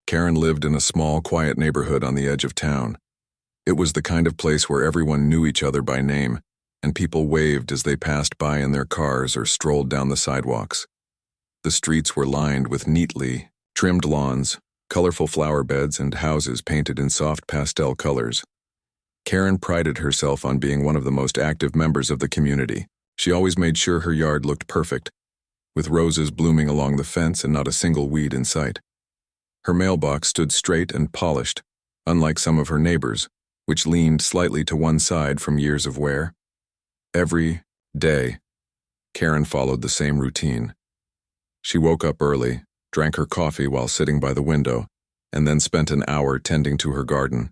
Karen lived in a small, quiet neighborhood on the edge of town. It was the kind of place where everyone knew each other by name, and people waved as they passed by in their cars or strolled down the sidewalks. The streets were lined with neatly trimmed lawns, colorful flower beds, and houses painted in soft pastel colors. Karen prided herself on being one of the most active members of the community. She always made sure her yard looked perfect, with roses blooming along the fence and not a single weed in sight. Her mailbox stood straight and polished, unlike some of her neighbors, which leaned slightly to one side from years of wear. Every day, Karen followed the same routine. She woke up early, drank her coffee while sitting by the window, and then spent an hour tending to her garden.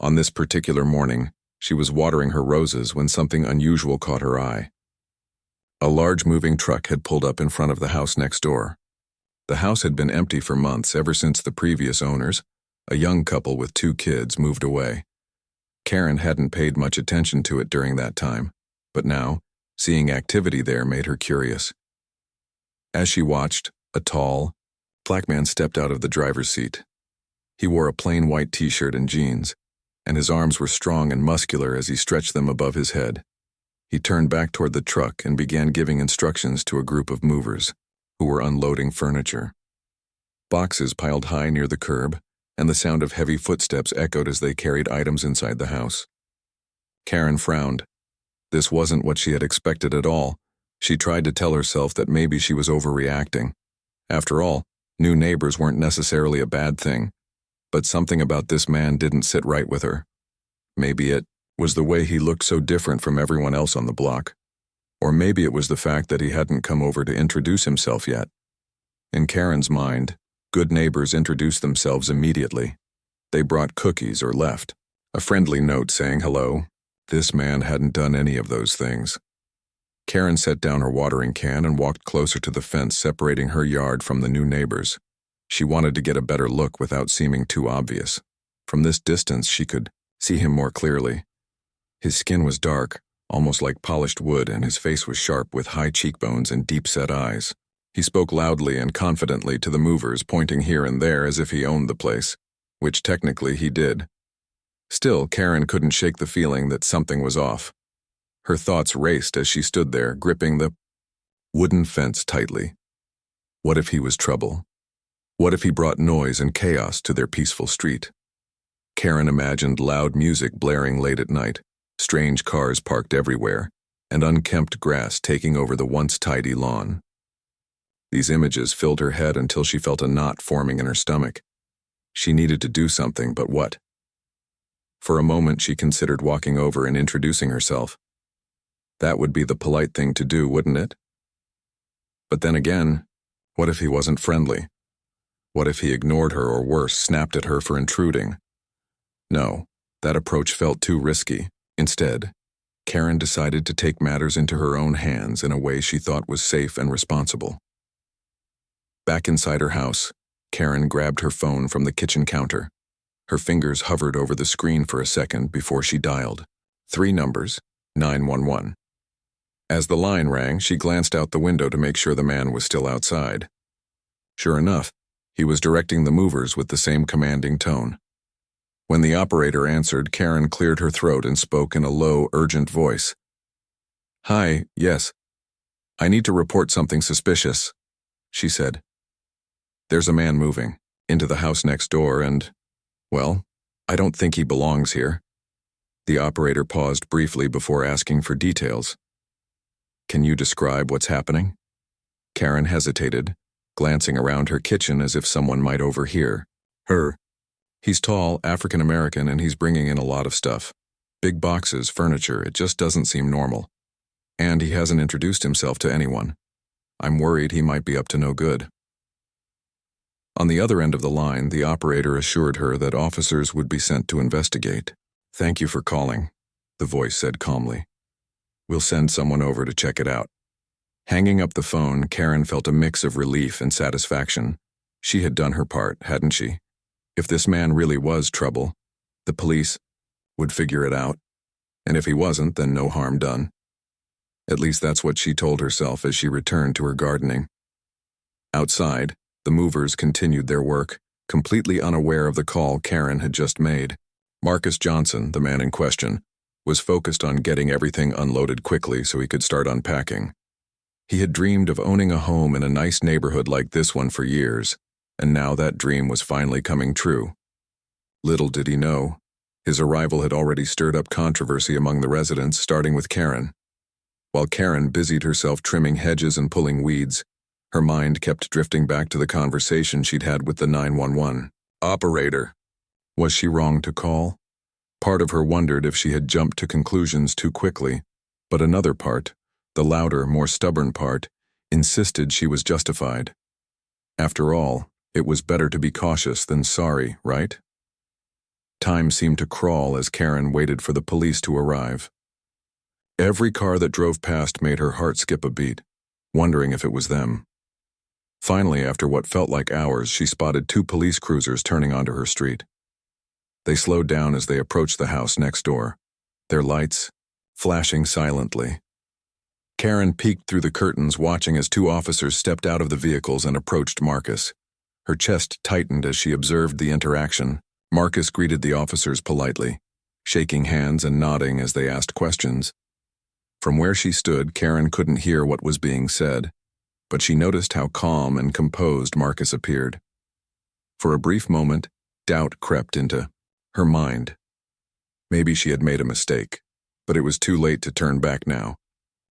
On this particular morning, she was watering her roses when something unusual caught her eye. A large moving truck had pulled up in front of the house next door. The house had been empty for months ever since the previous owners, a young couple with 2 kids, moved away. Karen hadn't paid much attention to it during that time, but now, seeing activity there made her curious. As she watched, a tall, black man stepped out of the driver's seat. He wore a plain white t-shirt and jeans, and his arms were strong and muscular as he stretched them above his head. He turned back toward the truck and began giving instructions to a group of movers who were unloading furniture. Boxes piled high near the curb, and the sound of heavy footsteps echoed as they carried items inside the house. Karen frowned. This wasn't what she had expected at all. She tried to tell herself that maybe she was overreacting. After all, new neighbors weren't necessarily a bad thing, but something about this man didn't sit right with her. Maybe it was the way he looked so different from everyone else on the block. Or maybe it was the fact that he hadn't come over to introduce himself yet. In Karen's mind, good neighbors introduced themselves immediately. They brought cookies or left, a friendly note saying hello. This man hadn't done any of those things. Karen set down her watering can and walked closer to the fence separating her yard from the new neighbors. She wanted to get a better look without seeming too obvious. From this distance, she could see him more clearly. His skin was dark, almost like polished wood, and his face was sharp with high cheekbones and deep-set eyes. He spoke loudly and confidently to the movers, pointing here and there as if he owned the place, which technically he did. Still, Karen couldn't shake the feeling that something was off. Her thoughts raced as she stood there, gripping the wooden fence tightly. What if he was trouble? What if he brought noise and chaos to their peaceful street? Karen imagined loud music blaring late at night, strange cars parked everywhere, and unkempt grass taking over the once tidy lawn. These images filled her head until she felt a knot forming in her stomach. She needed to do something, but what? For a moment, she considered walking over and introducing herself. That would be the polite thing to do, wouldn't it? But then again, what if he wasn't friendly? What if he ignored her or worse, snapped at her for intruding? No, that approach felt too risky. Instead, Karen decided to take matters into her own hands in a way she thought was safe and responsible. Back inside her house, Karen grabbed her phone from the kitchen counter. Her fingers hovered over the screen for a second before she dialed. 3 numbers, 911. As the line rang, she glanced out the window to make sure the man was still outside. Sure enough, he was directing the movers with the same commanding tone. When the operator answered, Karen cleared her throat and spoke in a low, urgent voice. "Hi, yes. I need to report something suspicious," she said. "There's a man moving into the house next door and, well, I don't think he belongs here." The operator paused briefly before asking for details. "Can you describe what's happening?" Karen hesitated, glancing around her kitchen as if someone might overhear her. "He's tall, African-American, and he's bringing in a lot of stuff. Big boxes, furniture, it just doesn't seem normal. And he hasn't introduced himself to anyone. I'm worried he might be up to no good." On the other end of the line, the operator assured her that officers would be sent to investigate. "Thank you for calling," the voice said calmly. "We'll send someone over to check it out." Hanging up the phone, Karen felt a mix of relief and satisfaction. She had done her part, hadn't she? If this man really was trouble, the police would figure it out. And if he wasn't, then no harm done. At least that's what she told herself as she returned to her gardening. Outside, the movers continued their work, completely unaware of the call Karen had just made. Marcus Johnson, the man in question, was focused on getting everything unloaded quickly so he could start unpacking. He had dreamed of owning a home in a nice neighborhood like this one for years, and now that dream was finally coming true. Little did he know, his arrival had already stirred up controversy among the residents, starting with Karen. While Karen busied herself trimming hedges and pulling weeds, her mind kept drifting back to the conversation she'd had with the 911 operator. Was she wrong to call? Part of her wondered if she had jumped to conclusions too quickly, but another part, the louder, more stubborn part, insisted she was justified. After all, it was better to be cautious than sorry, right? Time seemed to crawl as Karen waited for the police to arrive. Every car that drove past made her heart skip a beat, wondering if it was them. Finally, after what felt like hours, she spotted 2 police cruisers turning onto her street. They slowed down as they approached the house next door, their lights flashing silently. Karen peeked through the curtains, watching as 2 officers stepped out of the vehicles and approached Marcus. Her chest tightened as she observed the interaction. Marcus greeted the officers politely, shaking hands and nodding as they asked questions. From where she stood, Karen couldn't hear what was being said, but she noticed how calm and composed Marcus appeared. For a brief moment, doubt crept into her mind. Maybe she had made a mistake, but it was too late to turn back now.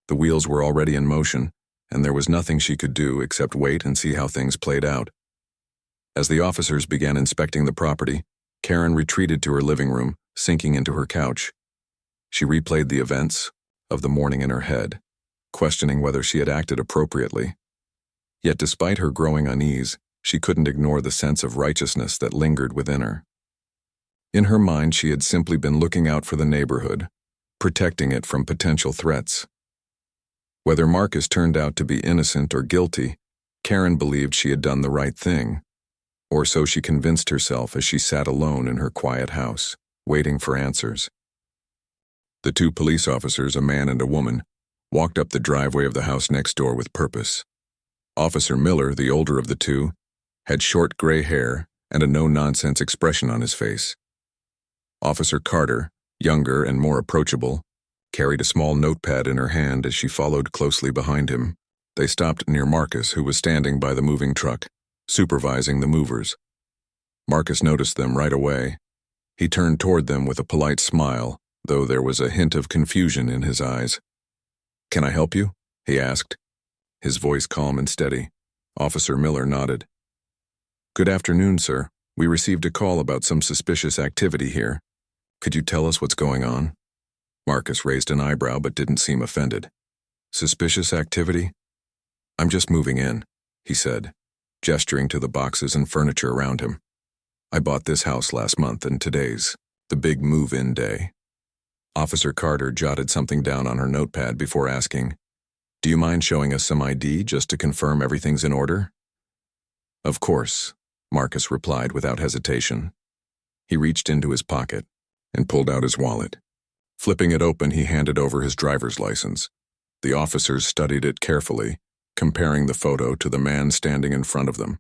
The wheels were already in motion, and there was nothing she could do except wait and see how things played out. As the officers began inspecting the property, Karen retreated to her living room, sinking into her couch. She replayed the events of the morning in her head, questioning whether she had acted appropriately. Yet despite her growing unease, she couldn't ignore the sense of righteousness that lingered within her. In her mind, she had simply been looking out for the neighborhood, protecting it from potential threats. Whether Marcus turned out to be innocent or guilty, Karen believed she had done the right thing, or so she convinced herself as she sat alone in her quiet house, waiting for answers. The 2 police officers, a man and a woman, walked up the driveway of the house next door with purpose. Officer Miller, the older of the 2, had short gray hair and a no-nonsense expression on his face. Officer Carter, younger and more approachable, carried a small notepad in her hand as she followed closely behind him. They stopped near Marcus, who was standing by the moving truck, supervising the movers. Marcus noticed them right away. He turned toward them with a polite smile, though there was a hint of confusion in his eyes. "Can I help you?" he asked, his voice calm and steady. Officer Miller nodded. "Good afternoon, sir. We received a call about some suspicious activity here. Could you tell us what's going on?" Marcus raised an eyebrow but didn't seem offended. "Suspicious activity? I'm just moving in," he said, gesturing to the boxes and furniture around him. "I bought this house last month, and today's the big move-in day." Officer Carter jotted something down on her notepad before asking, "Do you mind showing us some ID just to confirm everything's in order?" "Of course," Marcus replied without hesitation. He reached into his pocket and pulled out his wallet. Flipping it open, he handed over his driver's license. The officers studied it carefully, comparing the photo to the man standing in front of them.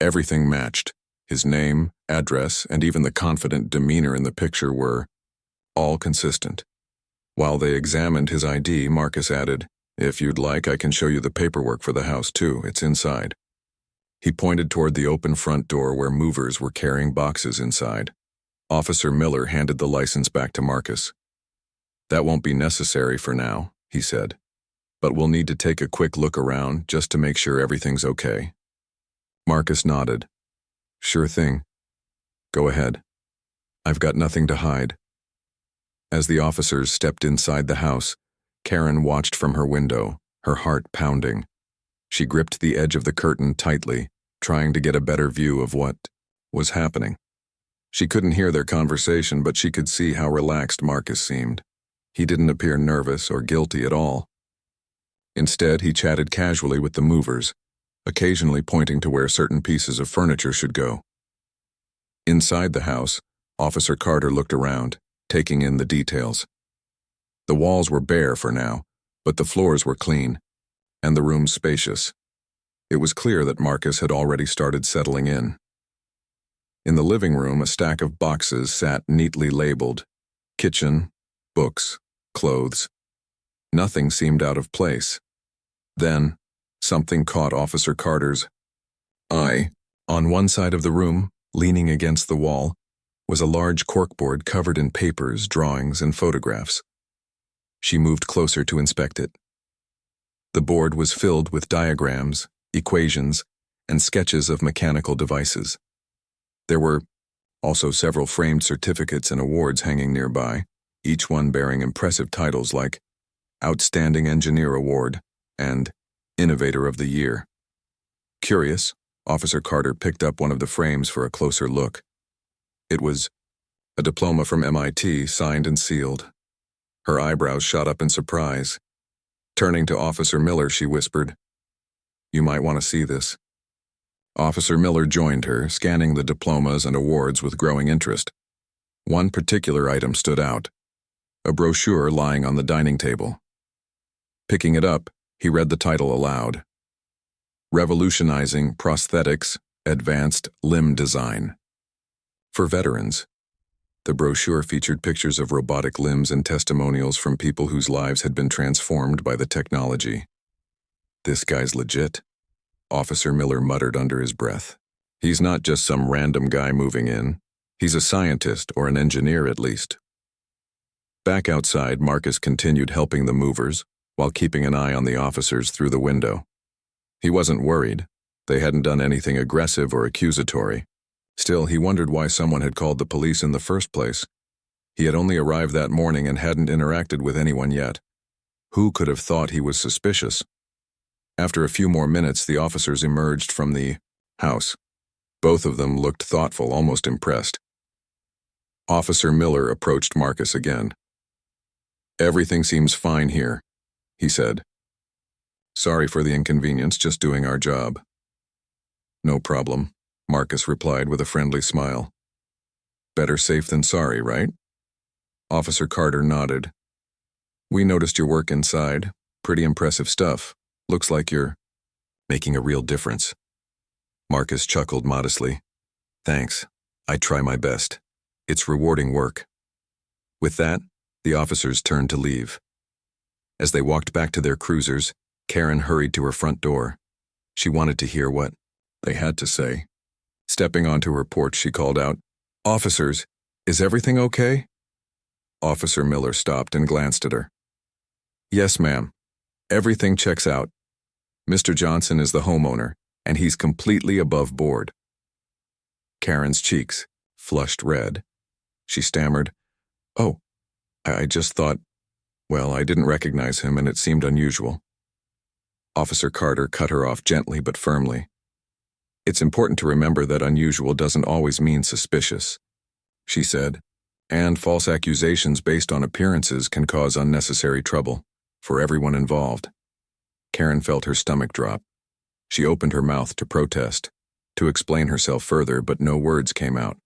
Everything matched. His name, address, and even the confident demeanor in the picture were all consistent. While they examined his ID, Marcus added, "If you'd like, I can show you the paperwork for the house too. It's inside." He pointed toward the open front door where movers were carrying boxes inside. Officer Miller handed the license back to Marcus. "That won't be necessary for now," he said, "but we'll need to take a quick look around just to make sure everything's okay." Marcus nodded. "Sure thing. Go ahead. I've got nothing to hide." As the officers stepped inside the house, Karen watched from her window, her heart pounding. She gripped the edge of the curtain tightly, trying to get a better view of what was happening. She couldn't hear their conversation, but she could see how relaxed Marcus seemed. He didn't appear nervous or guilty at all. Instead, he chatted casually with the movers, occasionally pointing to where certain pieces of furniture should go. Inside the house, Officer Carter looked around, taking in the details. The walls were bare for now, but the floors were clean, and the rooms spacious. It was clear that Marcus had already started settling in. In the living room, a stack of boxes sat neatly labeled: kitchen, books, clothes. Nothing seemed out of place. Then, something caught Officer Carter's eye. On one side of the room, leaning against the wall, was a large corkboard covered in papers, drawings, and photographs. She moved closer to inspect it. The board was filled with diagrams, equations, and sketches of mechanical devices. There were also several framed certificates and awards hanging nearby, each one bearing impressive titles like Outstanding Engineer Award and Innovator of the Year. Curious, Officer Carter picked up one of the frames for a closer look. It was a diploma from MIT, signed and sealed. Her eyebrows shot up in surprise. Turning to Officer Miller, she whispered, "You might want to see this." Officer Miller joined her, scanning the diplomas and awards with growing interest. One particular item stood out: a brochure lying on the dining table. Picking it up, he read the title aloud: Revolutionizing Prosthetics, Advanced Limb Design. For veterans. The brochure featured pictures of robotic limbs and testimonials from people whose lives had been transformed by the technology. "This guy's legit," Officer Miller muttered under his breath. "He's not just some random guy moving in. He's a scientist, or an engineer at least." Back outside, Marcus continued helping the movers, while keeping an eye on the officers through the window. He wasn't worried. They hadn't done anything aggressive or accusatory. Still, he wondered why someone had called the police in the first place. He had only arrived that morning and hadn't interacted with anyone yet. Who could have thought he was suspicious? After a few more minutes, the officers emerged from the house. Both of them looked thoughtful, almost impressed. Officer Miller approached Marcus again. "Everything seems fine here," he said. "Sorry for the inconvenience, just doing our job." "No problem," Marcus replied with a friendly smile. "Better safe than sorry, right?" Officer Carter nodded. "We noticed your work inside. Pretty impressive stuff. Looks like you're making a real difference." Marcus chuckled modestly. "Thanks. I try my best. It's rewarding work." With that, the officers turned to leave. As they walked back to their cruisers, Karen hurried to her front door. She wanted to hear what they had to say. Stepping onto her porch, she called out, "Officers, is everything okay?" Officer Miller stopped and glanced at her. "Yes, ma'am. Everything checks out. Mr. Johnson is the homeowner, and he's completely above board." Karen's cheeks flushed red. She stammered, "Oh, I just thought, well, I didn't recognize him and it seemed unusual." Officer Carter cut her off gently but firmly. "It's important to remember that unusual doesn't always mean suspicious," she said, "and false accusations based on appearances can cause unnecessary trouble for everyone involved." Karen felt her stomach drop. She opened her mouth to protest, to explain herself further, but no words came out.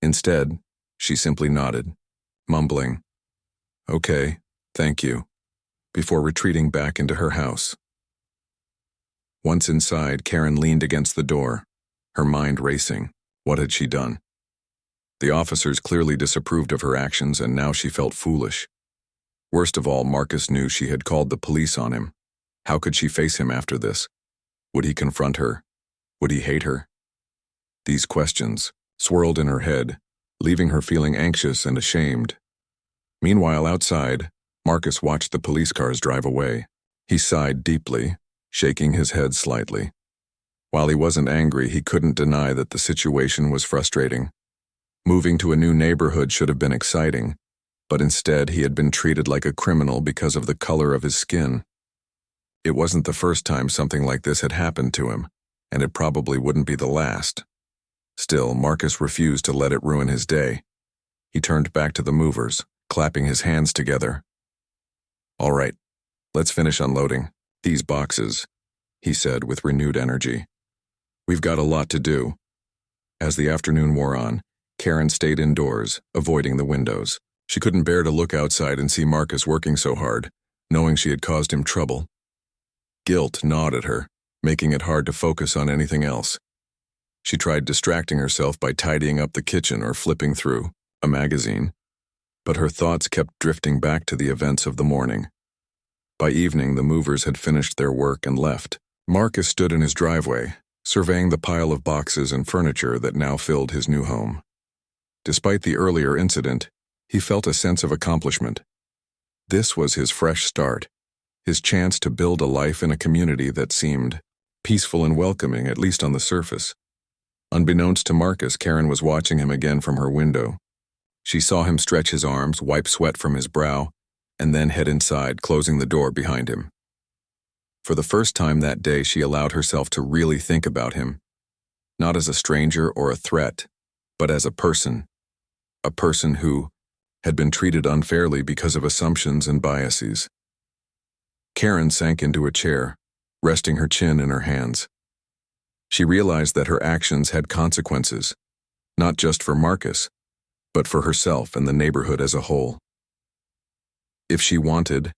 Instead, she simply nodded, mumbling, "Okay, thank you," before retreating back into her house. Once inside, Karen leaned against the door, her mind racing. What had she done? The officers clearly disapproved of her actions, and now she felt foolish. Worst of all, Marcus knew she had called the police on him. How could she face him after this? Would he confront her? Would he hate her? These questions swirled in her head, leaving her feeling anxious and ashamed. Meanwhile, outside, Marcus watched the police cars drive away. He sighed deeply, shaking his head slightly. While he wasn't angry, he couldn't deny that the situation was frustrating. Moving to a new neighborhood should have been exciting, but instead he had been treated like a criminal because of the color of his skin. It wasn't the first time something like this had happened to him, and it probably wouldn't be the last. Still, Marcus refused to let it ruin his day. He turned back to the movers, clapping his hands together. "All right, let's finish unloading these boxes," he said with renewed energy. "We've got a lot to do." As the afternoon wore on, Karen stayed indoors, avoiding the windows. She couldn't bear to look outside and see Marcus working so hard, knowing she had caused him trouble. Guilt gnawed at her, making it hard to focus on anything else. She tried distracting herself by tidying up the kitchen or flipping through a magazine, but her thoughts kept drifting back to the events of the morning. By evening, the movers had finished their work and left. Marcus stood in his driveway, surveying the pile of boxes and furniture that now filled his new home. Despite the earlier incident, he felt a sense of accomplishment. This was his fresh start, his chance to build a life in a community that seemed peaceful and welcoming, at least on the surface. Unbeknownst to Marcus, Karen was watching him again from her window. She saw him stretch his arms, wipe sweat from his brow, and then head inside, closing the door behind him. For the first time that day, she allowed herself to really think about him, not as a stranger or a threat, but as a person who had been treated unfairly because of assumptions and biases. Karen sank into a chair, resting her chin in her hands. She realized that her actions had consequences, not just for Marcus, but for herself and the neighborhood as a whole. If she wanted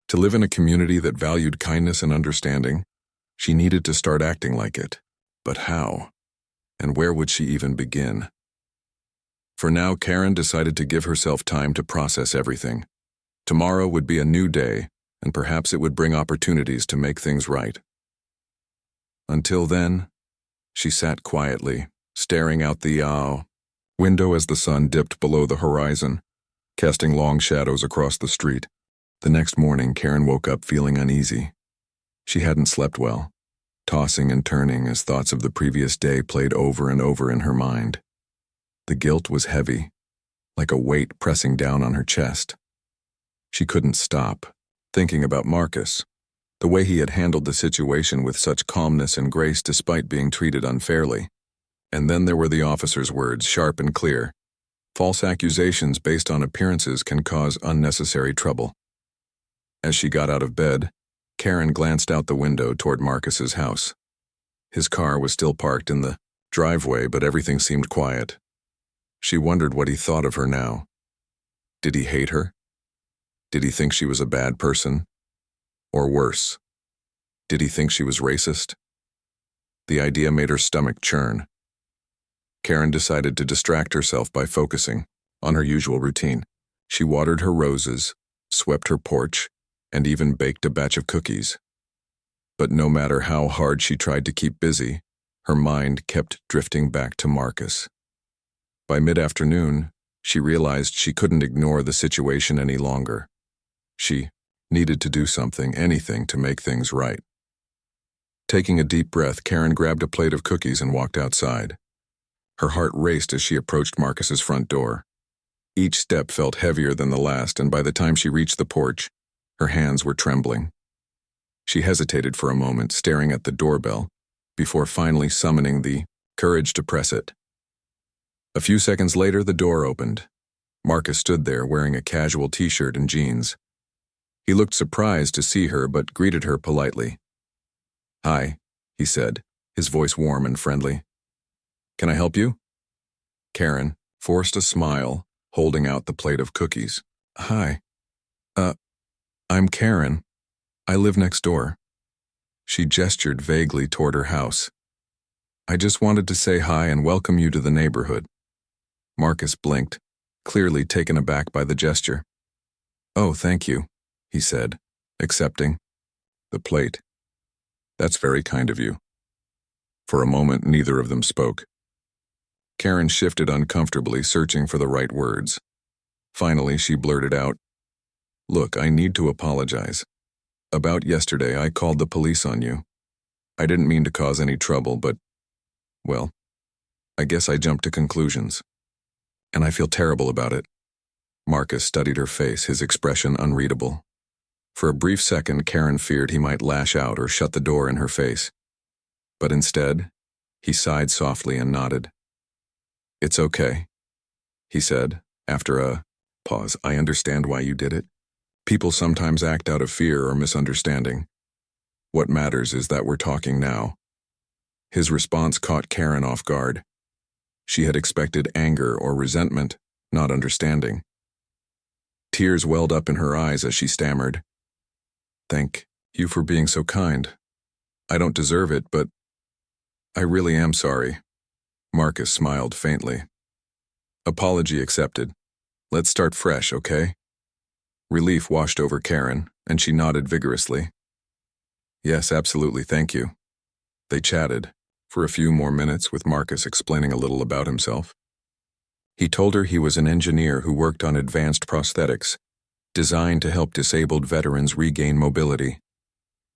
to live in a community that valued kindness and understanding, she needed to start acting like it. But how? And where would she even begin? For now, Karen decided to give herself time to process everything. Tomorrow would be a new day, and perhaps it would bring opportunities to make things right. Until then, she sat quietly, staring out the window as the sun dipped below the horizon, casting long shadows across the street. The next morning, Karen woke up feeling uneasy. She hadn't slept well, tossing and turning as thoughts of the previous day played over and over in her mind. The guilt was heavy, like a weight pressing down on her chest. She couldn't stop thinking about Marcus, the way he had handled the situation with such calmness and grace despite being treated unfairly. And then there were the officer's words, sharp and clear. False accusations based on appearances can cause unnecessary trouble. As she got out of bed, Karen glanced out the window toward Marcus's house. His car was still parked in the driveway, but everything seemed quiet. She wondered what he thought of her now. Did he hate her? Did he think she was a bad person? Or worse, did he think she was racist? The idea made her stomach churn. Karen decided to distract herself by focusing on her usual routine. She watered her roses, swept her porch, and even baked a batch of cookies. But no matter how hard she tried to keep busy, her mind kept drifting back to Marcus. By mid-afternoon, she realized she couldn't ignore the situation any longer. She needed to do something, anything, to make things right. Taking a deep breath, Karen grabbed a plate of cookies and walked outside. Her heart raced as she approached Marcus's front door. Each step felt heavier than the last, and by the time she reached the porch, her hands were trembling. She hesitated for a moment, staring at the doorbell, before finally summoning the courage to press it. A few seconds later, the door opened. Marcus stood there wearing a casual t-shirt and jeans. He looked surprised to see her, but greeted her politely. "Hi," he said, his voice warm and friendly. "Can I help you?" Karen forced a smile, holding out the plate of cookies. "Hi. I'm Karen. I live next door." She gestured vaguely toward her house. "I just wanted to say hi and welcome you to the neighborhood." Marcus blinked, clearly taken aback by the gesture. "Oh, thank you," he said, accepting the plate. "That's very kind of you." For a moment, neither of them spoke. Karen shifted uncomfortably, searching for the right words. Finally, she blurted out, "Look, I need to apologize. About yesterday, I called the police on you. I didn't mean to cause any trouble, but, well, I guess I jumped to conclusions. And I feel terrible about it." Marcus studied her face, his expression unreadable. For a brief second, Karen feared he might lash out or shut the door in her face. But instead, he sighed softly and nodded. "It's okay," he said, after a pause. "I understand why you did it. People sometimes act out of fear or misunderstanding. What matters is that we're talking now." His response caught Karen off guard. She had expected anger or resentment, not understanding. Tears welled up in her eyes as she stammered, "Thank you for being so kind. I don't deserve it, but I really am sorry." Marcus smiled faintly. Apology accepted. Let's start fresh, okay? Relief washed over Karen, and she nodded vigorously. Yes, absolutely, thank you. They chatted for a few more minutes with Marcus explaining a little about himself. He told her he was an engineer who worked on advanced prosthetics, designed to help disabled veterans regain mobility.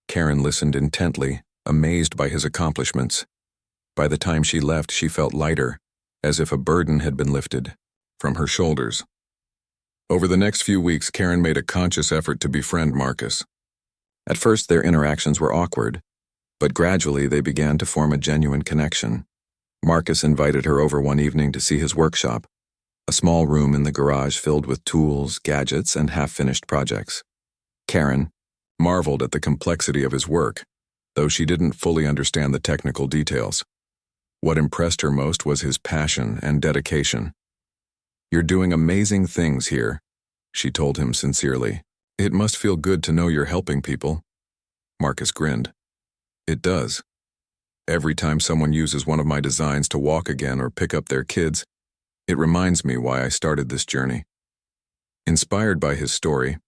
Karen listened intently, amazed by his accomplishments. By the time she left, she felt lighter, as if a burden had been lifted from her shoulders. Over the next few weeks, Karen made a conscious effort to befriend Marcus. At first, their interactions were awkward, but gradually they began to form a genuine connection. Marcus invited her over one evening to see his workshop, a small room in the garage filled with tools, gadgets, and half-finished projects. Karen marveled at the complexity of his work, though she didn't fully understand the technical details. What impressed her most was his passion and dedication. "You're doing amazing things here," she told him sincerely. "It must feel good to know you're helping people." Marcus grinned. "It does. Every time someone uses one of my designs to walk again or pick up their kids, it reminds me why I started this journey." Inspired by his story,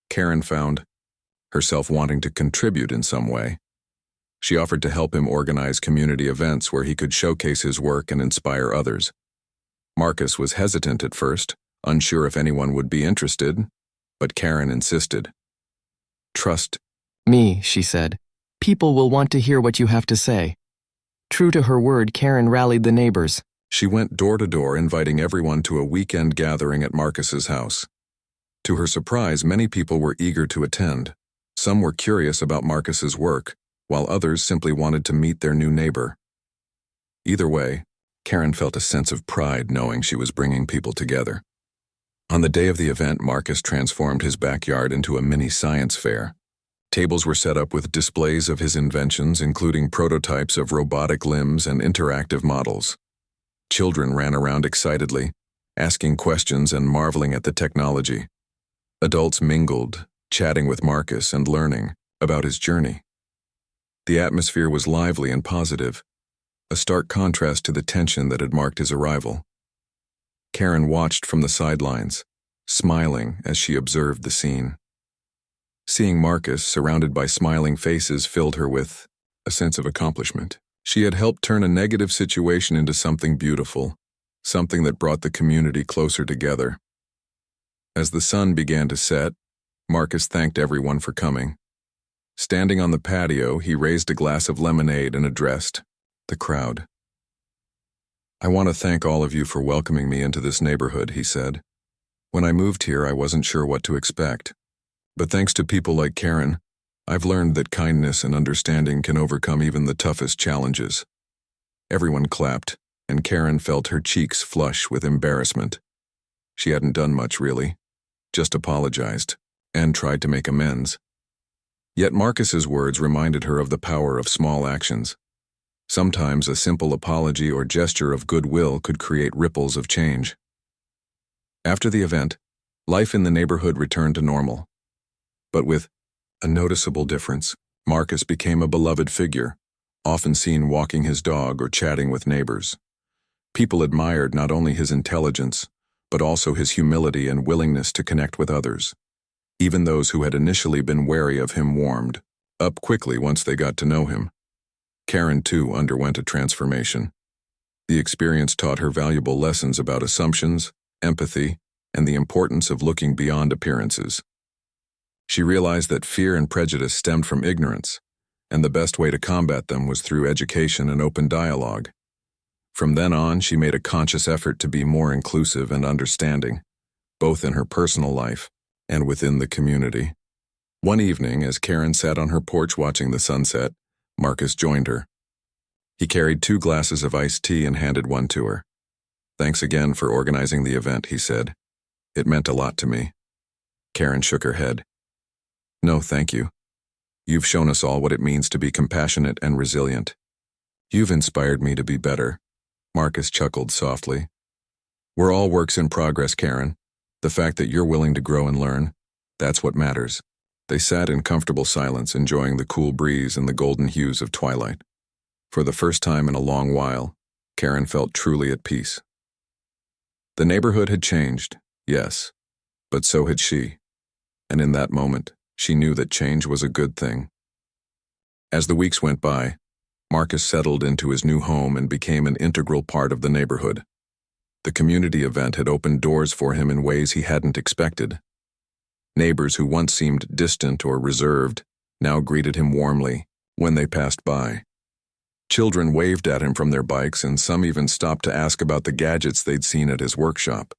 Karen found herself wanting to contribute in some way. She offered to help him organize community events where he could showcase his work and inspire others. Marcus was hesitant at first, unsure if anyone would be interested, but Karen insisted. "Trust me," she said. "People will want to hear what you have to say." True to her word, Karen rallied the neighbors. She went door to door inviting everyone to a weekend gathering at Marcus's house. To her surprise, many people were eager to attend. Some were curious about Marcus's work, while others simply wanted to meet their new neighbor. Either way, Karen felt a sense of pride knowing she was bringing people together. On the day of the event, Marcus transformed his backyard into a mini science fair. Tables were set up with displays of his inventions, including prototypes of robotic limbs and interactive models. Children ran around excitedly, asking questions and marveling at the technology. Adults mingled, chatting with Marcus and learning about his journey. The atmosphere was lively and positive, a stark contrast to the tension that had marked his arrival. Karen watched from the sidelines, smiling as she observed the scene. Seeing Marcus surrounded by smiling faces filled her with a sense of accomplishment. She had helped turn a negative situation into something beautiful, something that brought the community closer together. As the sun began to set, Marcus thanked everyone for coming. Standing on the patio, he raised a glass of lemonade and addressed the crowd. "I want to thank all of you for welcoming me into this neighborhood," he said. "When I moved here, I wasn't sure what to expect. But thanks to people like Karen, I've learned that kindness and understanding can overcome even the toughest challenges." Everyone clapped, and Karen felt her cheeks flush with embarrassment. She hadn't done much, really, just apologized and tried to make amends. Yet Marcus's words reminded her of the power of small actions. Sometimes a simple apology or gesture of goodwill could create ripples of change. After the event, life in the neighborhood returned to normal. But with a noticeable difference, Marcus became a beloved figure, often seen walking his dog or chatting with neighbors. People admired not only his intelligence, but also his humility and willingness to connect with others. Even those who had initially been wary of him warmed up quickly once they got to know him. Karen, too, underwent a transformation. The experience taught her valuable lessons about assumptions, empathy, and the importance of looking beyond appearances. She realized that fear and prejudice stemmed from ignorance, and the best way to combat them was through education and open dialogue. From then on, she made a conscious effort to be more inclusive and understanding, both in her personal life and within the community. One evening, as Karen sat on her porch watching the sunset, Marcus joined her. He carried 2 glasses of iced tea and handed one to her. "Thanks again for organizing the event," he said. "It meant a lot to me." Karen shook her head. "No, thank you. You've shown us all what it means to be compassionate and resilient. You've inspired me to be better." Marcus chuckled softly. "We're all works in progress, Karen. The fact that you're willing to grow and learn, that's what matters." They sat in comfortable silence, enjoying the cool breeze and the golden hues of twilight. For the first time in a long while, Karen felt truly at peace. The neighborhood had changed, yes, but so had she. And in that moment, she knew that change was a good thing. As the weeks went by, Marcus settled into his new home and became an integral part of the neighborhood. The community event had opened doors for him in ways he hadn't expected. Neighbors who once seemed distant or reserved now greeted him warmly when they passed by. Children waved at him from their bikes, and some even stopped to ask about the gadgets they'd seen at his workshop.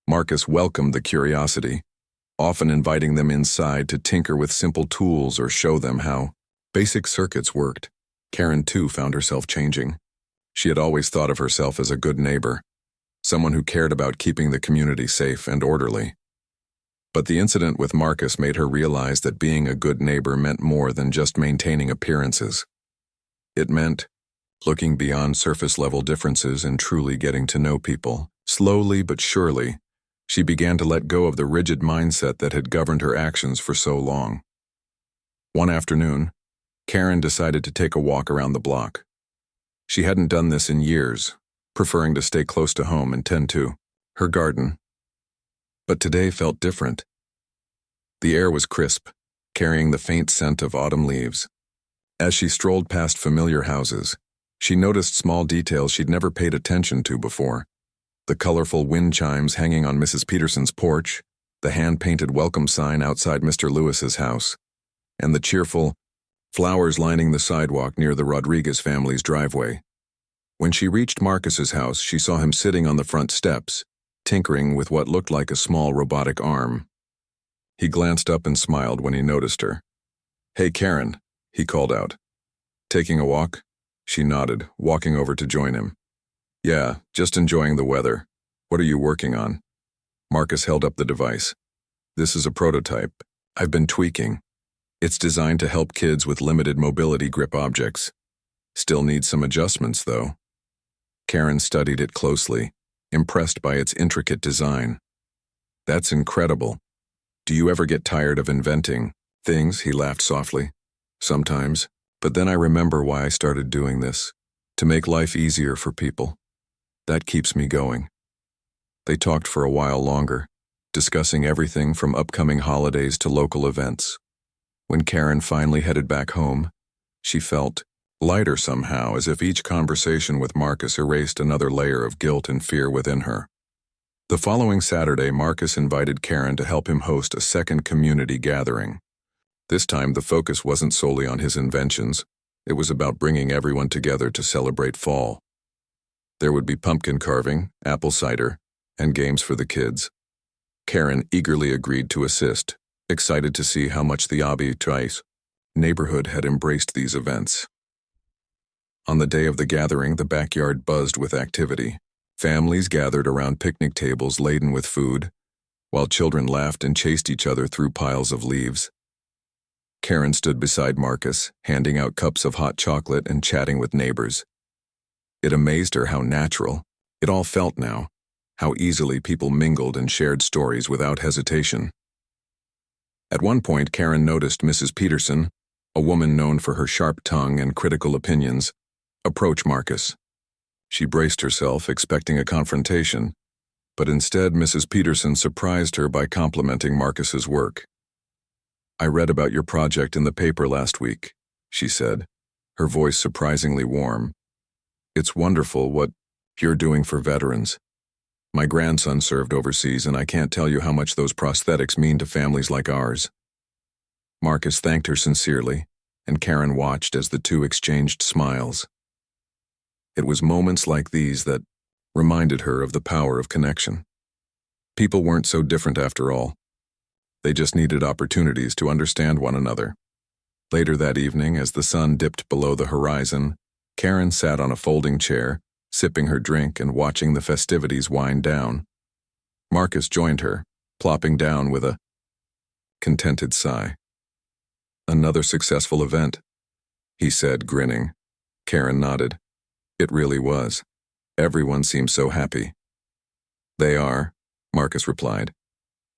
Marcus welcomed the curiosity, often inviting them inside to tinker with simple tools or show them how basic circuits worked. Karen, too, found herself changing. She had always thought of herself as a good neighbor, someone who cared about keeping the community safe and orderly. But the incident with Marcus made her realize that being a good neighbor meant more than just maintaining appearances. It meant looking beyond surface-level differences and truly getting to know people. Slowly but surely, she began to let go of the rigid mindset that had governed her actions for so long. One afternoon, Karen decided to take a walk around the block. She hadn't done this in years, preferring to stay close to home and tend to her garden. But today felt different. The air was crisp, carrying the faint scent of autumn leaves. As she strolled past familiar houses, she noticed small details she'd never paid attention to before. The colorful wind chimes hanging on Mrs. Peterson's porch, the hand-painted welcome sign outside Mr. Lewis's house, and the cheerful flowers lining the sidewalk near the Rodriguez family's driveway. When she reached Marcus's house, she saw him sitting on the front steps, tinkering with what looked like a small robotic arm. He glanced up and smiled when he noticed her. "Hey, Karen," he called out. "Taking a walk?" She nodded, walking over to join him. "Yeah, just enjoying the weather. What are you working on?" Marcus held up the device. "This is a prototype. I've been tweaking. It's designed to help kids with limited mobility grip objects. Still needs some adjustments, though." Karen studied it closely, impressed by its intricate design. "That's incredible. Do you ever get tired of inventing things?" He laughed softly. "Sometimes, but then I remember why I started doing this, to make life easier for people. That keeps me going." They talked for a while longer, discussing everything from upcoming holidays to local events. When Karen finally headed back home, she felt lighter somehow, as if each conversation with Marcus erased another layer of guilt and fear within her. The following Saturday, Marcus invited Karen to help him host a second community gathering. This time, the focus wasn't solely on his inventions. It was about bringing everyone together to celebrate fall. There would be pumpkin carving, apple cider, and games for the kids. Karen eagerly agreed to assist, excited to see how much the Trice neighborhood had embraced these events. On the day of the gathering, the backyard buzzed with activity. Families gathered around picnic tables laden with food, while children laughed and chased each other through piles of leaves. Karen stood beside Marcus, handing out cups of hot chocolate and chatting with neighbors. It amazed her how natural it all felt now, how easily people mingled and shared stories without hesitation. At one point, Karen noticed Mrs. Peterson, a woman known for her sharp tongue and critical opinions, approach Marcus. She braced herself, expecting a confrontation, but instead Mrs. Peterson surprised her by complimenting Marcus's work. "I read about your project in the paper last week," she said, her voice surprisingly warm. "It's wonderful what you're doing for veterans. My grandson served overseas, and I can't tell you how much those prosthetics mean to families like ours." Marcus thanked her sincerely, and Karen watched as the two exchanged smiles. It was moments like these that reminded her of the power of connection. People weren't so different after all. They just needed opportunities to understand one another. Later that evening, as the sun dipped below the horizon, Karen sat on a folding chair, sipping her drink and watching the festivities wind down. Marcus joined her, plopping down with a contented sigh. "Another successful event," he said, grinning. Karen nodded. It really was. Everyone seemed so happy. "They are," Marcus replied.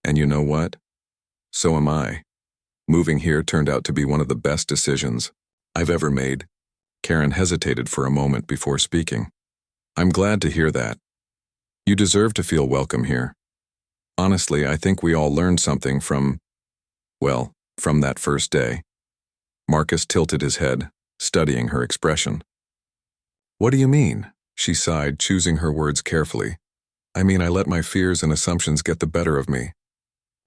"And you know what? So am I. Moving here turned out to be one of the best decisions I've ever made." Karen hesitated for a moment before speaking. I'm glad to hear that. You deserve to feel welcome here. Honestly, I think we all learned something from that first day. Marcus tilted his head, studying her expression. What do you mean? She sighed, choosing her words carefully. I mean, I let my fears and assumptions get the better of me.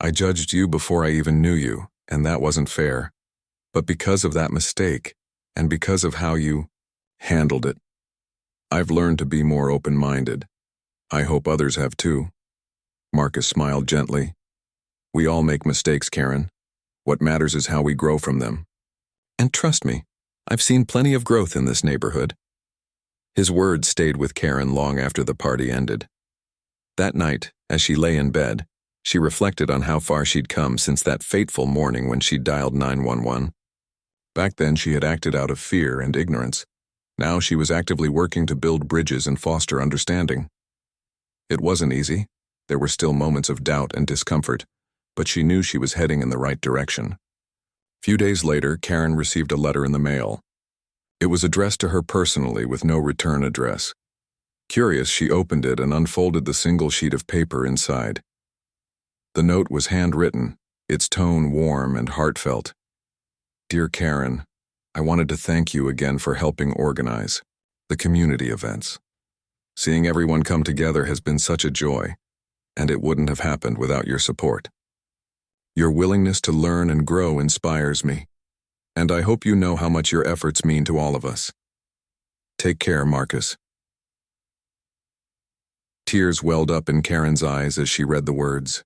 I judged you before I even knew you, and that wasn't fair. But because of that mistake, and because of how you handled it, I've learned to be more open-minded. I hope others have too. Marcus smiled gently. We all make mistakes, Karen. What matters is how we grow from them. And trust me, I've seen plenty of growth in this neighborhood. His words stayed with Karen long after the party ended. That night, as she lay in bed, she reflected on how far she'd come since that fateful morning when she dialed 911. Back then, she had acted out of fear and ignorance. Now she was actively working to build bridges and foster understanding. It wasn't easy. There were still moments of doubt and discomfort, but she knew she was heading in the right direction. Few days later, Karen received a letter in the mail. It was addressed to her personally with no return address. Curious, she opened it and unfolded the single sheet of paper inside. The note was handwritten, its tone warm and heartfelt. Dear Karen, I wanted to thank you again for helping organize the community events. Seeing everyone come together has been such a joy, and it wouldn't have happened without your support. Your willingness to learn and grow inspires me, and I hope you know how much your efforts mean to all of us. Take care, Marcus. Tears welled up in Karen's eyes as she read the words.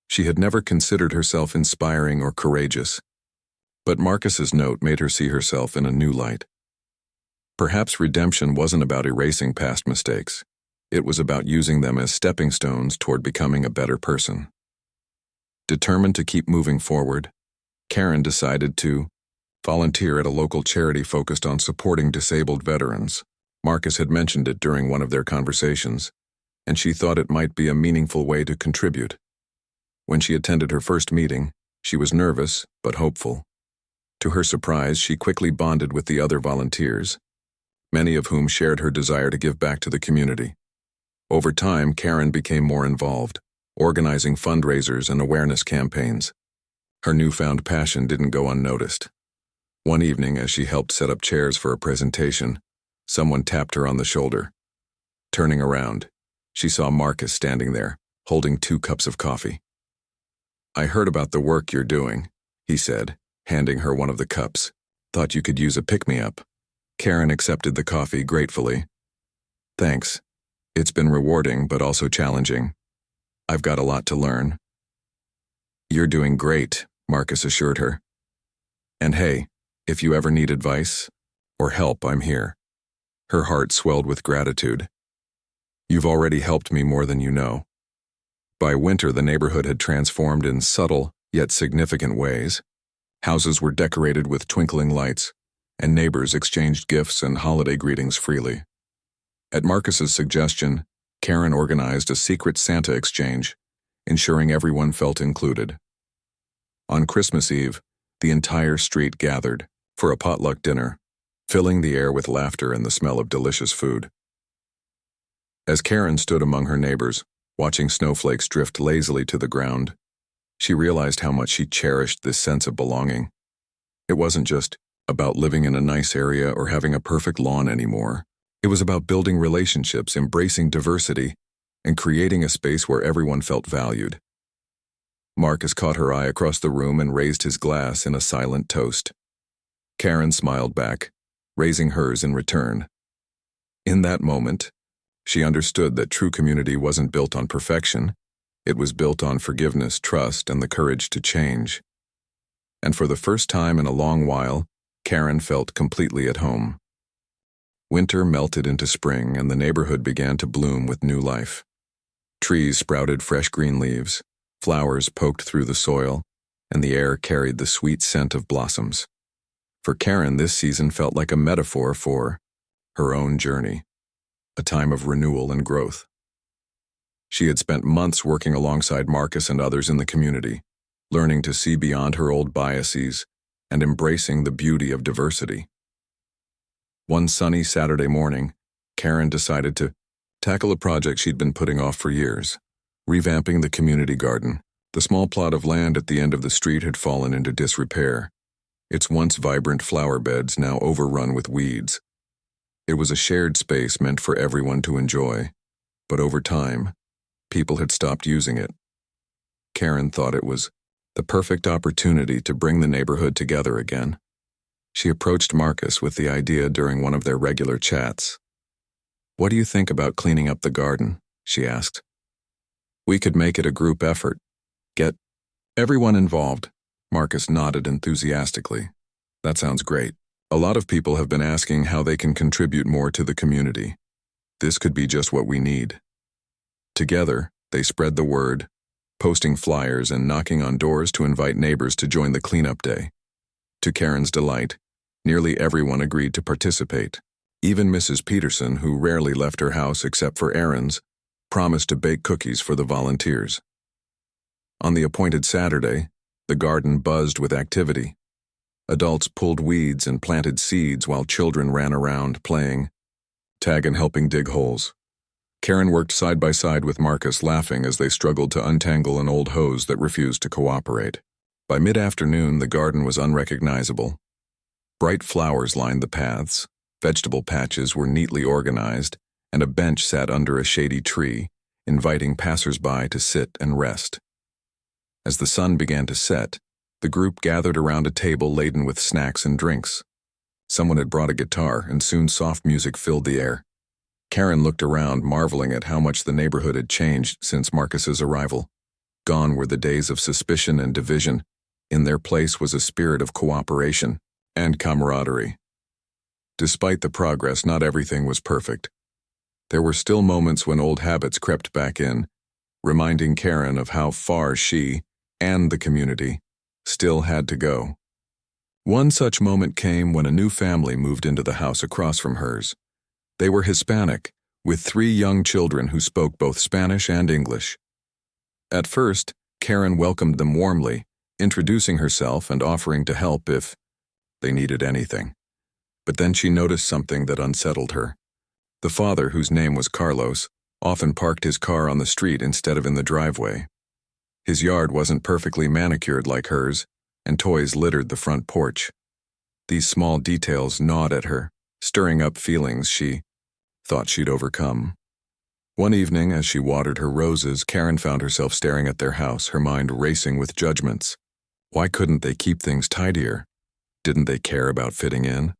She had never considered herself inspiring or courageous, but Marcus's note made her see herself in a new light. Perhaps redemption wasn't about erasing past mistakes. It was about using them as stepping stones toward becoming a better person. Determined to keep moving forward, Karen decided to volunteer at a local charity focused on supporting disabled veterans. Marcus had mentioned it during one of their conversations, and she thought it might be a meaningful way to contribute. When she attended her first meeting, she was nervous but hopeful. To her surprise, she quickly bonded with the other volunteers, many of whom shared her desire to give back to the community. Over time, Karen became more involved, organizing fundraisers and awareness campaigns. Her newfound passion didn't go unnoticed. One evening, as she helped set up chairs for a presentation, someone tapped her on the shoulder. Turning around, she saw Marcus standing there, holding 2 cups of coffee. I heard about the work you're doing, he said, handing her one of the cups. Thought you could use a pick-me-up. Karen accepted the coffee gratefully. Thanks. It's been rewarding but also challenging. I've got a lot to learn. You're doing great, Marcus assured her. And hey, if you ever need advice or help, I'm here. Her heart swelled with gratitude. You've already helped me more than you know. By winter, the neighborhood had transformed in subtle yet significant ways. Houses were decorated with twinkling lights, and neighbors exchanged gifts and holiday greetings freely. At Marcus's suggestion, Karen organized a secret Santa exchange, ensuring everyone felt included. On Christmas Eve, the entire street gathered for a potluck dinner, filling the air with laughter and the smell of delicious food. As Karen stood among her neighbors, watching snowflakes drift lazily to the ground, she realized how much she cherished this sense of belonging. It wasn't just about living in a nice area or having a perfect lawn anymore. It was about building relationships, embracing diversity, and creating a space where everyone felt valued. Marcus caught her eye across the room and raised his glass in a silent toast. Karen smiled back, raising hers in return. In that moment, she understood that true community wasn't built on perfection. It was built on forgiveness, trust, and the courage to change. And for the first time in a long while, Karen felt completely at home. Winter melted into spring, and the neighborhood began to bloom with new life. Trees sprouted fresh green leaves, flowers poked through the soil, and the air carried the sweet scent of blossoms. For Karen, this season felt like a metaphor for her own journey, a time of renewal and growth. She had spent months working alongside Marcus and others in the community, learning to see beyond her old biases and embracing the beauty of diversity. One sunny Saturday morning, Karen decided to tackle a project she'd been putting off for years, revamping the community garden. The small plot of land at the end of the street had fallen into disrepair, its once vibrant flower beds now overrun with weeds. It was a shared space meant for everyone to enjoy, but over time, people had stopped using it. Karen thought it was the perfect opportunity to bring the neighborhood together again. She approached Marcus with the idea during one of their regular chats. "What do you think about cleaning up the garden?" she asked. "We could make it a group effort. Get everyone involved." Marcus nodded enthusiastically. "That sounds great. A lot of people have been asking how they can contribute more to the community. This could be just what we need." Together, they spread the word, posting flyers and knocking on doors to invite neighbors to join the cleanup day. To Karen's delight, nearly everyone agreed to participate. Even Mrs. Peterson, who rarely left her house except for errands, promised to bake cookies for the volunteers. On the appointed Saturday, the garden buzzed with activity. Adults pulled weeds and planted seeds while children ran around playing tag and helping dig holes. Karen worked side by side with Marcus, laughing as they struggled to untangle an old hose that refused to cooperate. By mid-afternoon, the garden was unrecognizable. Bright flowers lined the paths, vegetable patches were neatly organized, and a bench sat under a shady tree, inviting passers-by to sit and rest. As the sun began to set, the group gathered around a table laden with snacks and drinks. Someone had brought a guitar, and soon soft music filled the air. Karen looked around, marveling at how much the neighborhood had changed since Marcus's arrival. Gone were the days of suspicion and division. In their place was a spirit of cooperation and camaraderie. Despite the progress, not everything was perfect. There were still moments when old habits crept back in, reminding Karen of how far she, and the community, still had to go. One such moment came when a new family moved into the house across from hers. They were Hispanic, with 3 young children who spoke both Spanish and English. At first, Karen welcomed them warmly, introducing herself and offering to help if they needed anything. But then she noticed something that unsettled her. The father, whose name was Carlos, often parked his car on the street instead of in the driveway. His yard wasn't perfectly manicured like hers, and toys littered the front porch. These small details gnawed at her, stirring up feelings she thought she'd overcome. One evening, as she watered her roses, Karen found herself staring at their house, her mind racing with judgments. Why couldn't they keep things tidier? Didn't they care about fitting in?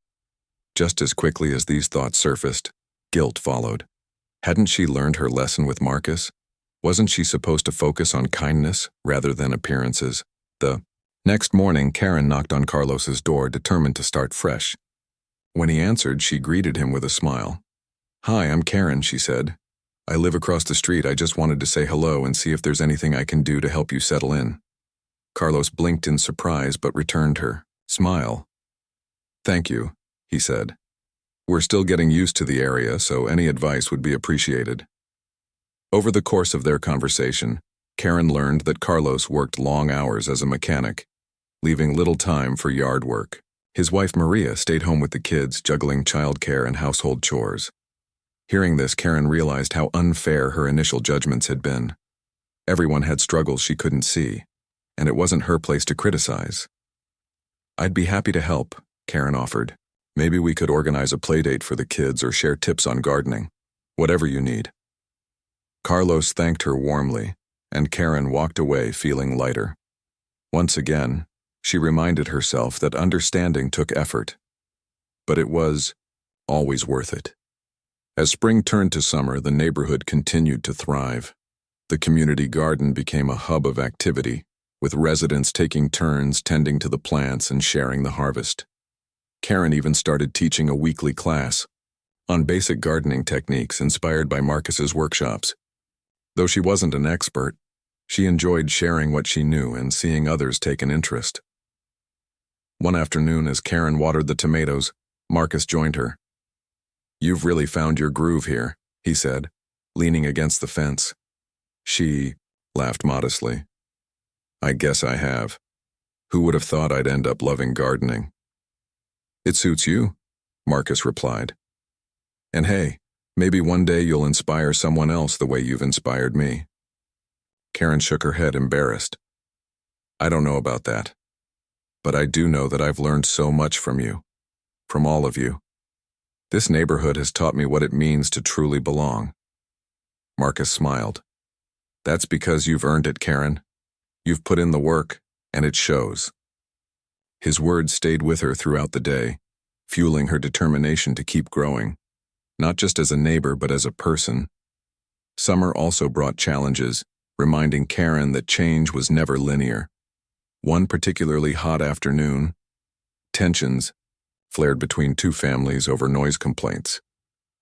Just as quickly as these thoughts surfaced, guilt followed. Hadn't she learned her lesson with Marcus? Wasn't she supposed to focus on kindness rather than appearances? The next morning, Karen knocked on Carlos's door, determined to start fresh. When he answered, she greeted him with a smile. "Hi, I'm Karen," she said. "I live across the street. I just wanted to say hello and see if there's anything I can do to help you settle in." Carlos blinked in surprise but returned her smile. "Thank you," he said. "We're still getting used to the area, so any advice would be appreciated." Over the course of their conversation, Karen learned that Carlos worked long hours as a mechanic, leaving little time for yard work. His wife Maria stayed home with the kids, juggling childcare and household chores. Hearing this, Karen realized how unfair her initial judgments had been. Everyone had struggles she couldn't see, and it wasn't her place to criticize. "I'd be happy to help," Karen offered. "Maybe we could organize a playdate for the kids or share tips on gardening. Whatever you need." Carlos thanked her warmly, and Karen walked away feeling lighter. Once again, she reminded herself that understanding took effort, but it was always worth it. As spring turned to summer, the neighborhood continued to thrive. The community garden became a hub of activity, with residents taking turns tending to the plants and sharing the harvest. Karen even started teaching a weekly class on basic gardening techniques inspired by Marcus's workshops. Though she wasn't an expert, she enjoyed sharing what she knew and seeing others take an interest. One afternoon, as Karen watered the tomatoes, Marcus joined her. "You've really found your groove here," he said, leaning against the fence. She laughed modestly. "I guess I have. Who would have thought I'd end up loving gardening?" "It suits you," Marcus replied. "And hey, Maybe one day you'll inspire someone else the way you've inspired me." Karen shook her head, embarrassed. "I don't know about that. But I do know that I've learned so much from you. From all of you. This neighborhood has taught me what it means to truly belong." Marcus smiled. "That's because you've earned it, Karen. You've put in the work, and it shows." His words stayed with her throughout the day, fueling her determination to keep growing, not just as a neighbor but as a person. Summer also brought challenges, reminding Karen that change was never linear. One particularly hot afternoon, tensions flared between two families over noise complaints.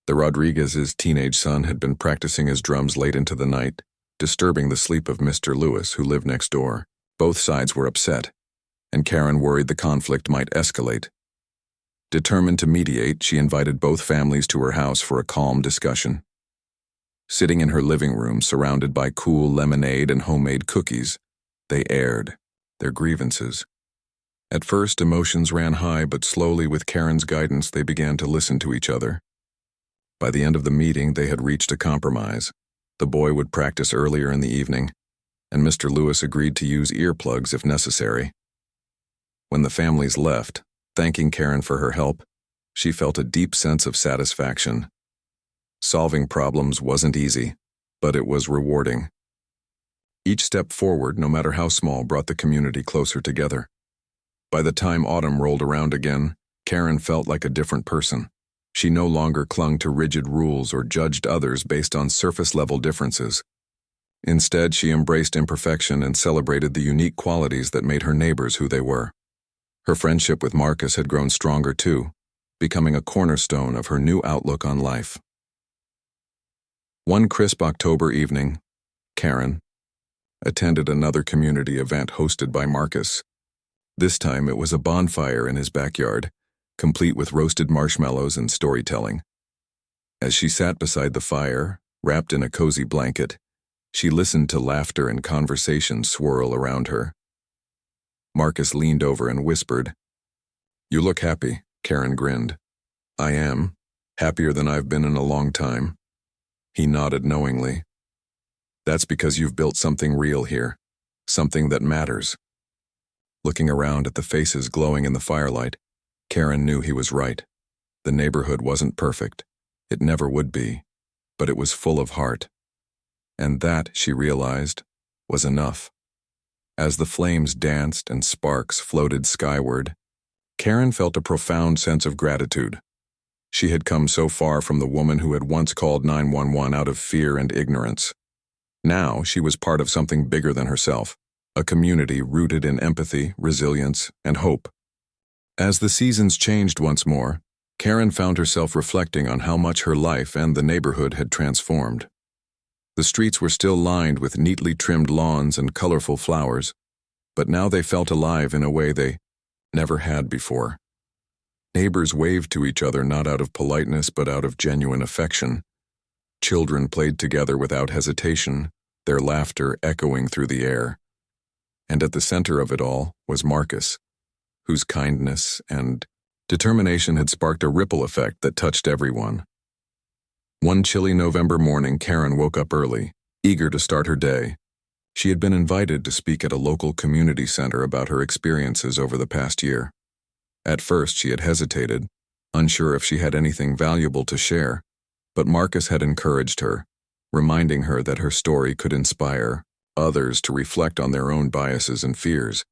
The Rodriguez's teenage son had been practicing his drums late into the night, disturbing the sleep of Mr. Lewis, who lived next door. Both sides were upset, and Karen worried the conflict might escalate. Determined to mediate, she invited both families to her house for a calm discussion. Sitting in her living room, surrounded by cool lemonade and homemade cookies, they aired their grievances. At first, emotions ran high, but slowly, with Karen's guidance, they began to listen to each other. By the end of the meeting, they had reached a compromise. The boy would practice earlier in the evening, and Mr. Lewis agreed to use earplugs if necessary. When the families left, thanking Karen for her help, she felt a deep sense of satisfaction. Solving problems wasn't easy, but it was rewarding. Each step forward, no matter how small, brought the community closer together. By the time autumn rolled around again, Karen felt like a different person. She no longer clung to rigid rules or judged others based on surface-level differences. Instead, she embraced imperfection and celebrated the unique qualities that made her neighbors who they were. Her friendship with Marcus had grown stronger too, becoming a cornerstone of her new outlook on life. One crisp October evening, Karen attended another community event hosted by Marcus. This time it was a bonfire in his backyard, complete with roasted marshmallows and storytelling. As she sat beside the fire, wrapped in a cozy blanket, she listened to laughter and conversation swirl around her. Marcus leaned over and whispered, "You look happy," Karen grinned. "I am, happier than I've been in a long time." He nodded knowingly. "That's because you've built something real here, something that matters." Looking around at the faces glowing in the firelight, Karen knew he was right. The neighborhood wasn't perfect. It never would be, but it was full of heart. And that, she realized, was enough. As the flames danced and sparks floated skyward, Karen felt a profound sense of gratitude. She had come so far from the woman who had once called 911 out of fear and ignorance. Now she was part of something bigger than herself, a community rooted in empathy, resilience, and hope. As the seasons changed once more, Karen found herself reflecting on how much her life and the neighborhood had transformed. The streets were still lined with neatly trimmed lawns and colorful flowers, but now they felt alive in a way they never had before. Neighbors waved to each other not out of politeness but out of genuine affection. Children played together without hesitation, their laughter echoing through the air. And at the center of it all was Marcus, whose kindness and determination had sparked a ripple effect that touched everyone. One chilly November morning, Karen woke up early, eager to start her day. She had been invited to speak at a local community center about her experiences over the past year. At first, she had hesitated, unsure if she had anything valuable to share, but Marcus had encouraged her, reminding her that her story could inspire others to reflect on their own biases and fears.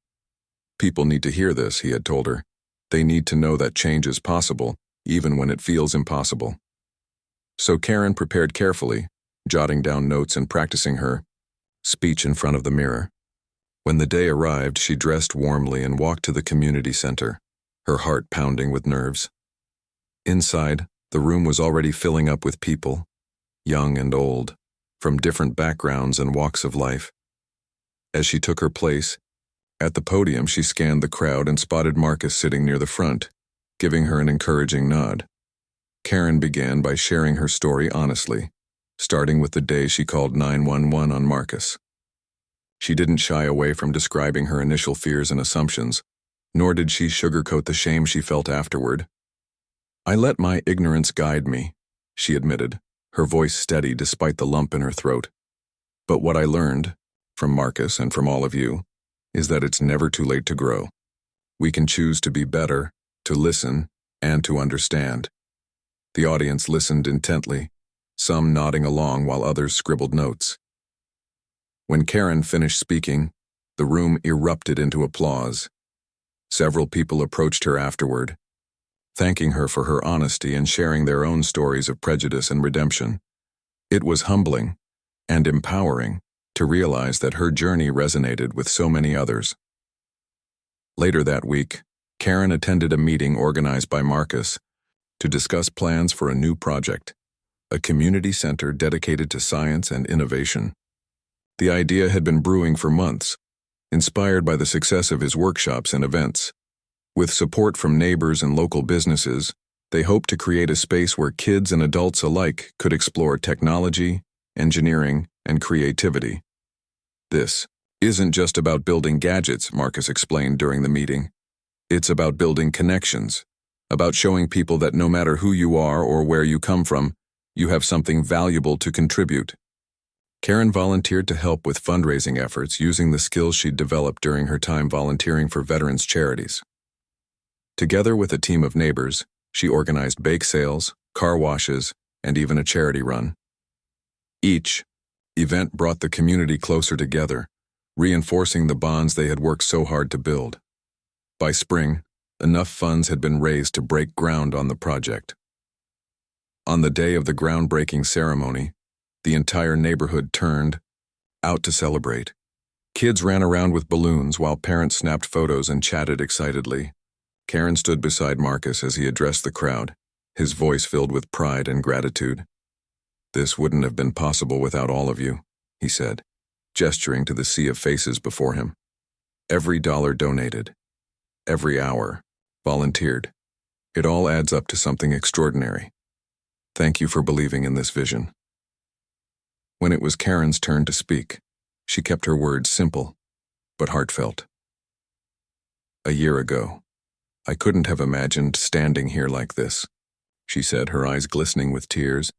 "People need to hear this," he had told her. "They need to know that change is possible, even when it feels impossible." So Karen prepared carefully, jotting down notes and practicing her speech in front of the mirror. When the day arrived, she dressed warmly and walked to the community center, her heart pounding with nerves. Inside, the room was already filling up with people, young and old, from different backgrounds and walks of life. As she took her place, at the podium she scanned the crowd and spotted Marcus sitting near the front, giving her an encouraging nod. Karen began by sharing her story honestly, starting with the day she called 911 on Marcus. She didn't shy away from describing her initial fears and assumptions, nor did she sugarcoat the shame she felt afterward. "I let my ignorance guide me," she admitted, her voice steady despite the lump in her throat. But what I learned, from Marcus and from all of you, is that it's never too late to grow. We can choose to be better, to listen, and to understand. The audience listened intently, some nodding along while others scribbled notes. When Karen finished speaking, the room erupted into applause. Several people approached her afterward, thanking her for her honesty and sharing their own stories of prejudice and redemption. It was humbling and empowering to realize that her journey resonated with so many others. Later that week, Karen attended a meeting organized by Marcus to discuss plans for a new project, a community center dedicated to science and innovation. The idea had been brewing for months, inspired by the success of his workshops and events. With support from neighbors and local businesses, they hoped to create a space where kids and adults alike could explore technology, engineering, and creativity. This isn't just about building gadgets, Marcus explained during the meeting. It's about building connections, about showing people that no matter who you are or where you come from, you have something valuable to contribute. Karen volunteered to help with fundraising efforts using the skills she'd developed during her time volunteering for veterans' charities. Together with a team of neighbors, she organized bake sales, car washes, and even a charity run. Each event brought the community closer together, reinforcing the bonds they had worked so hard to build. By spring, enough funds had been raised to break ground on the project. On the day of the groundbreaking ceremony, the entire neighborhood turned out to celebrate. Kids ran around with balloons while parents snapped photos and chatted excitedly. Karen stood beside Marcus as he addressed the crowd, his voice filled with pride and gratitude. "This wouldn't have been possible without all of you," he said, gesturing to the sea of faces before him. Every dollar donated, every hour volunteered. It all adds up to something extraordinary. Thank you for believing in this vision. When it was Karen's turn to speak, she kept her words simple, but heartfelt. "A year ago, I couldn't have imagined standing here like this," she said, her eyes glistening with tears.